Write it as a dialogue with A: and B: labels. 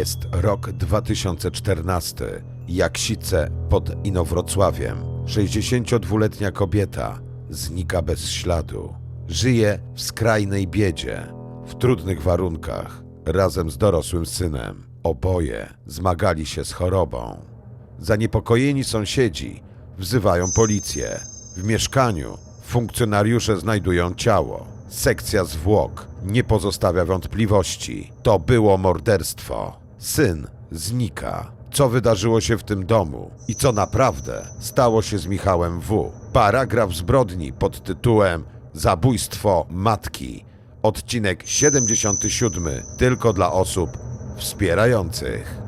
A: Jest rok 2014. Jaksice pod Inowrocławiem. 62-letnia kobieta znika bez śladu. Żyje w skrajnej biedzie, w trudnych warunkach, razem z dorosłym synem. Oboje zmagali się z chorobą. Zaniepokojeni sąsiedzi wzywają policję. W mieszkaniu funkcjonariusze znajdują ciało. Sekcja zwłok nie pozostawia wątpliwości. To było morderstwo. Syn znika. Co wydarzyło się w tym domu i co naprawdę stało się z Michałem W. Paragraf zbrodni pod tytułem Zabójstwo matki. Odcinek 77 tylko dla osób wspierających.